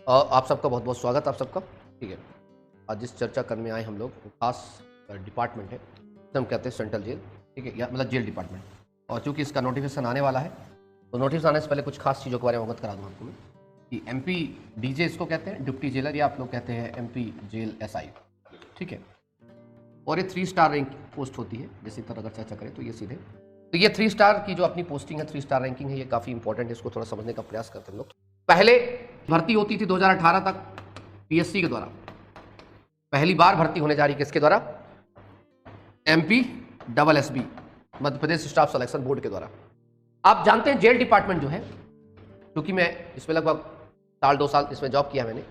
आप सबका बहुत बहुत स्वागत, आप सबका। ठीक है, आज जिस चर्चा करने आए हम लोग, वो खास डिपार्टमेंट है, हम कहते हैं सेंट्रल जेल। ठीक है, या मतलब जेल डिपार्टमेंट। और चूंकि इसका नोटिफिकेशन आने वाला है, तो नोटिफिकेशन आने से पहले कुछ खास चीज़ों के बारे में अवगत करा दूँ आपको मैं कि MP DJ इसको कहते हैं, डिप्टी जेलर, या आप लोग कहते हैं MP जेल SI। ठीक है, और ये 3 स्टार रैंक पोस्ट होती है। जैसे तरह अगर चर्चा करें तो ये सीधे, तो ये 3 स्टार की जो अपनी पोस्टिंग है, 3 स्टार रैंकिंग है, ये काफ़ी इंपॉर्टेंट है। इसको थोड़ा समझने का प्रयास करते हैं लोग। पहले भर्ती होती थी 2018 तक PSC के द्वारा। पहली बार भर्ती होने जा रही किसके द्वारा? MPSSB, Madhya Pradesh staff selection board के द्वारा। आप जानते हैं जेल डिपार्टमेंट जो है, क्योंकि मैं इसमें लगभग 1-2 साल इसमें जॉब किया मैंने।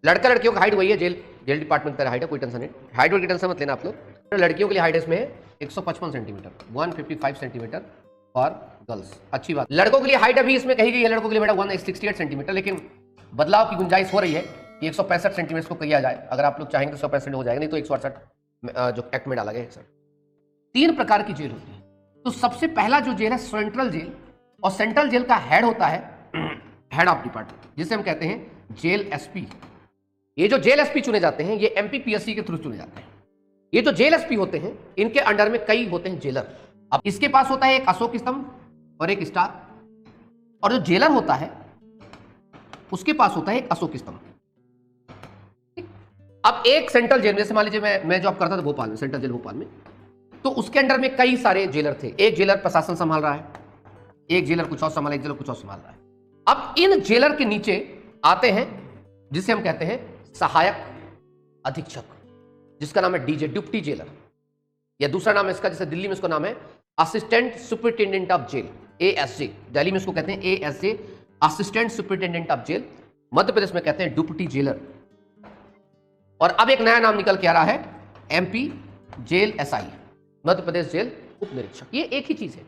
लड़का लड़कियों का हाइट वही है, जेल डिपार्टमेंट का हाइट है, कोई टेंशन नहीं, हाइट की टेंशन मत लेना आप लोग। तो लड़कियों के लिए हाइट इसमें है 155 सेंटीमीटर, 155 सेंटीमीटर फॉर गर्ल्स। अच्छी बात। लड़कों के लिए हाइट अभी इसमें कही गई है, लड़कों के लिए बेटा 168 सेंटीमीटर, लेकिन बदलाव की गुंजाइश हो रही है कि 165 सेंटीमीटर को किया जाए। अगर आप लोग चाहेंगे तो 165 हो जाएगा, नहीं तो 168 जो एक्ट में डाला गया है सर। 3 प्रकार की जेल होती है। तो सबसे पहला जो जेल है सेंट्रल जेल, और सेंट्रल जेल का हेड होता है हेड ऑफ डिपार्टमेंट, जिसे हम कहते हैं जेल SP। ये जो जेल SP चुने जाते हैं, ये MPPSC के थ्रू चुने जाते हैं। ये जो जेल SP होते हैं, इनके अंडर में कई होते हैं जेलर। अब इसके पास होता है एक अशोक स्तंभ और एक स्टार, और जो जेलर होता है उसके पास होता है एक अशोक स्तंभ। अब एक सेंट्रल जेल में, जैसे मान लीजिए मैं जॉब करता था भोपाल में, सेंट्रल जेल भोपाल में, तो उसके अंडर में कई सारे जेलर थे। एक जेलर प्रशासन संभाल रहा है, एक जेलर कुछ और संभाल, एक जेलर कुछ और संभाल रहा है। अब इन जेलर के नीचे आते हैं जिसे हम कहते हैं सहायक अधीक्षक, जिसका नाम है DJ, डिप्टी जेलर, या दूसरा नाम है इसका, जैसे दिल्ली में इसका नाम है assistant superintendent of jail, ASJ। Delhi में इसको कहते हैं ASJ, assistant superintendent of jail. Madhya Pradesh में कहते हैं डिप्टी जेलर। और अब एक नया नाम निकल के आ रहा है MP jail SI, Madhya Pradesh jail उप निरीक्षक। ये एक ही चीज है,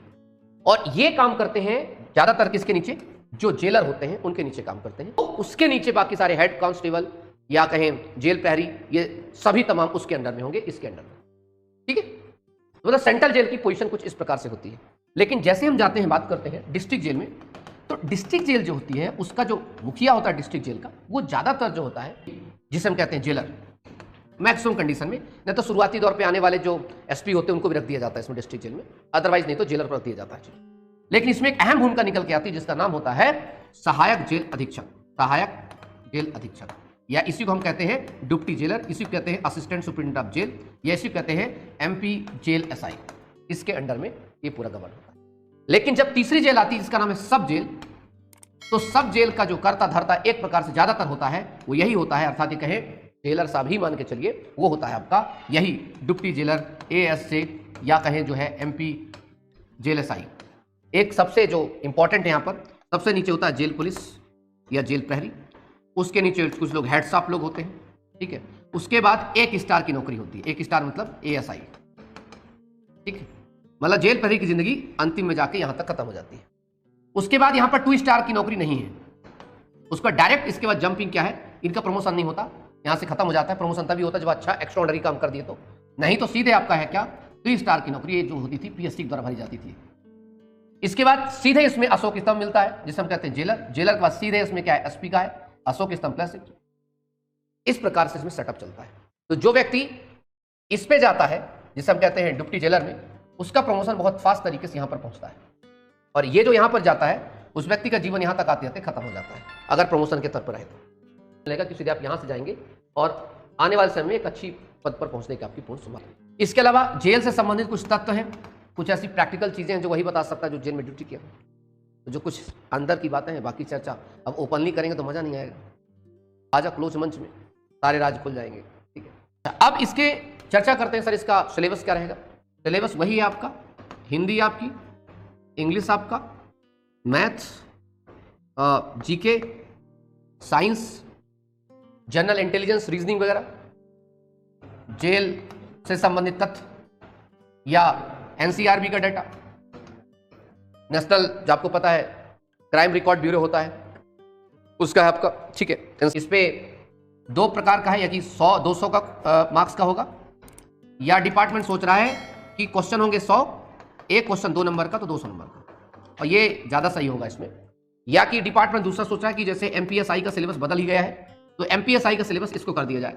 और ये काम करते हैं ज्यादातर किसके नीचे? जो जेलर होते हैं उनके नीचे काम करते हैं। तो उसके नीचे बाकी सारे हेड कांस्टेबल या कहें जेल प्रहरी, ये सभी तमाम उसके अंडर में होंगे, इसके अंडर में। ठीक है, तो मतलब सेंट्रल जेल की पोजीशन कुछ इस प्रकार से होती है। लेकिन जैसे हम जाते हैं, बात करते हैं डिस्ट्रिक्ट जेल में, तो डिस्ट्रिक्ट जेल जो होती है, उसका जो मुखिया होता है डिस्ट्रिक्ट जेल का, वो ज्यादातर जो होता है, जिसे हम कहते हैं जेलर, मैक्सिमम कंडीशन में। नहीं तो शुरुआती दौर पे आने वाले जो SP होते हैं उनको भी रख दिया जाता है इसमें डिस्ट्रिक्ट जेल में, अदरवाइज नहीं तो जेलर पर रख दिया जाता है। लेकिन इसमें एक अहम भूमिका निकल के आती है, जिसका नाम होता है सहायक जेल अधीक्षक। सहायक जेल अधीक्षक, या इसी को हम कहते हैं डिप्टी जेलर, इसी को कहते हैं असिस्टेंट सुपरिटेंडेंट ऑफ जेल, या इसी को कहते हैं MP जेल SI। इसके अंडर में ये पूरा गवर्न होता है। लेकिन जब तीसरी जेल आती है, जिसका नाम है सब जेल, तो सब जेल का जो करता धरता एक प्रकार से ज्यादातर होता है, वो यही होता है, अर्थात ये कहे जेलर साहब ही मान के चलिए, वो होता है आपका यही डिप्टी जेलर ASJ, या कहें जो है MP जेल SI। एक सबसे जो इंपॉर्टेंट है यहाँ पर, सबसे नीचे होता है जेल पुलिस या जेल प्रहरी, उसके नीचे कुछ लोग हेड स्टाफ लोग होते हैं। ठीक है, उसके बाद 1 स्टार की नौकरी होती है, 1 स्टार मतलब ASI। ठीक है, मतलब जेल प्रहरी की जिंदगी अंतिम में जाके यहां तक खत्म हो जाती है। उसके बाद यहां पर 2 स्टार की नौकरी नहीं है, उसका डायरेक्ट इसके बाद जंपिंग क्या है, इनका प्रमोशन नहीं होता, यहां से खत्म हो जाता है। प्रमोशन तभी होता है जब अच्छा एक्स्ट्राऑर्डिनरी काम कर दिए, तो नहीं तो सीधे आपका है क्या, 3 स्टार की नौकरी, ये जो होती थी PSC के द्वारा भरी जाती थी। इसके बाद सीधे इसमें अशोक स्तंभ मिलता है, जिसे हम कहते हैं जेलर। जेलर के बाद सीधे इसमें क्या है, SP का है, अशोक स्तंभ प्लस। इस प्रकार से इसमें सेटअप चलता है। तो जो व्यक्ति इस पे जाता है, जिसे हम कहते हैं डिप्टी जेलर में, उसका प्रमोशन बहुत फास्ट तरीके से यहां पर पहुंचता है। और ये जो यहां पर जाता है, उस व्यक्ति का जीवन यहां तक आते आते खत्म हो जाता है, अगर प्रमोशन के तौर पर रहे तो। लगेगा कि सीधे आप यहां से जाएंगे और आने वाले समय में एक अच्छी पद पर पहुंचने की आपकी पूर्ण संभावना। इसके अलावा जेल से संबंधित कुछ तथ्य हैं, कुछ ऐसी प्रैक्टिकल चीजें हैं जो वही बता सकता है जो जेल में ड्यूटी किया। तो जो कुछ अंदर की बातें हैं, बाकी चर्चा अब ओपनली करेंगे तो मजा नहीं आएगा। आजा क्लोज मंच में सारे राज खुल जाएंगे। ठीक है, अब इसके चर्चा करते हैं। सर इसका सिलेबस क्या रहेगा? सिलेबस वही है आपका, हिंदी आपकी, इंग्लिश आपका, maths, GK, science, general intelligence, reasoning वगैरह, जेल से संबंधित तथ्य या NCRB का डाटा, नेशनल जो आपको पता है क्राइम रिकॉर्ड ब्यूरो होता है, उसका है आपका। ठीक है, इस पे 2 प्रकार का है, या कि 100-200 का मार्क्स का होगा, या डिपार्टमेंट सोच रहा है कि क्वेश्चन होंगे 100, एक क्वेश्चन 2 नंबर का तो 200 नंबर का, और ये ज़्यादा सही होगा इसमें। या कि डिपार्टमेंट दूसरा सोच रहा है कि जैसे एमपीएसआई का सिलेबस बदल ही गया है तो एमपीएसआई का सिलेबस इसको कर दिया जाए,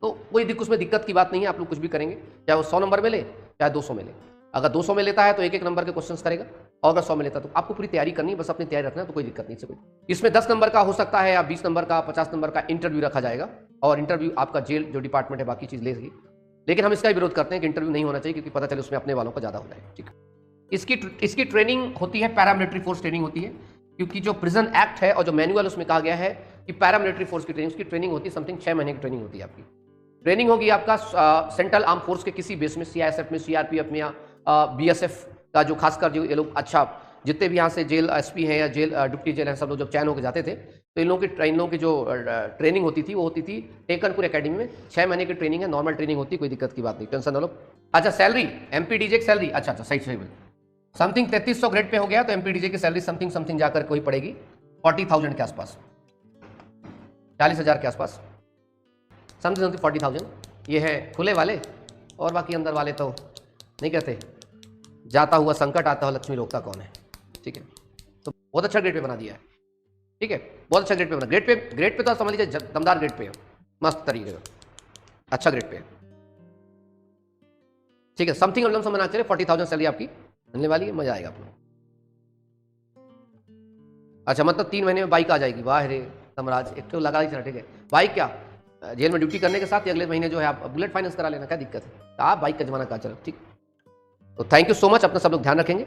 तो कोई उसमें दिक्कत की बात नहीं है, आप लोग कुछ भी करेंगे, चाहे वो 100 नंबर में ले चाहे 200 में ले। अगर 200 में लेता है तो एक एक नंबर के क्वेश्चंस करेगा, और अगर 100 में लेता है तो आपको पूरी तैयारी करनी है, बस अपनी तैयारी रखना है, तो कोई दिक्कत नहीं। कोई इसमें 10 नंबर का हो सकता है या 20 नंबर का 50 नंबर का इंटरव्यू रखा जाएगा, और इंटरव्यू आपका जेल जो डिपार्टमेंट है बाकी चीज़ लेगी, लेकिन हम इसका विरोध करते हैं कि इंटरव्यू नहीं होना चाहिए, क्योंकि पता चले उसमें अपने वालों का ज़्यादा हो जाए। ठीक, इसकी ट्रेनिंग होती है, पैरामिलिट्री फोर्स ट्रेनिंग होती है, क्योंकि जो प्रिजन एक्ट है और जो मैनुअल उसमें कहा गया है कि पैरामिलिट्री फोर्स की ट्रेनिंग, उसकी ट्रेनिंग होती है समथिंग 6 महीने की ट्रेनिंग होती है आपकी। ट्रेनिंग होगी आपका सेंट्रल आर्म फोर्स के किसी बेस में, सीआईएसएफ में, सीआरपीएफ में, या बीएसएफ का जो खासकर जो ये लोग अच्छा जितने भी यहाँ से जेल एसपी हैं या जेल डिप्टी जेल हैं, सब लोग जब चयन होकर जाते थे तो इन लोगों की जो ट्रेनिंग होती थी वो होती थी टेकनपुर एकेडमी में। 6 महीने की ट्रेनिंग है, नॉर्मल ट्रेनिंग होती है, कोई दिक्कत की बात नहीं, टेंशन ना लो। अच्छा सैलरी, एमपीडीजे की सैलरी, अच्छा सही समथिंग 3300 ग्रेड पे हो गया तो एमपीडीजे की सैलरी समथिंग जाकर कोई पड़ेगी 40,000 के आसपास, 40,000 के आसपास, समथिंग 40,000। ये है खुले वाले, और बाकी अंदर वाले तो नहीं कहते, जाता हुआ संकट आता हुआ लक्ष्मी रोकता कौन है। ठीक है, तो बहुत अच्छा ग्रेड पे बना दिया है। ठीक है, बहुत अच्छा ग्रेड पे बना, ग्रेड पे तो समझ लीजिए दमदार ग्रेड पे है, मस्त तरीके का अच्छा ग्रेड पे है। ठीक है, समथिंग मतलब समझना चले 40,000 सैलरी आपकी मिलने वाली है, मजा आएगा आप लोग। अच्छा मतलब 3 महीने में बाइक आ जाएगी, वाह रे तमराज, एक तो लगा ही चला। ठीक है, बाइक क्या जेल में ड्यूटी करने के साथ ही अगले महीने जो है आप बुलेट फाइनेंस करा लेना, क्या दिक्कत है, आप बाइक का जमाना कहाँ चला। ठीक, तो थैंक यू सो मच, अपना सब लोग ध्यान रखेंगे।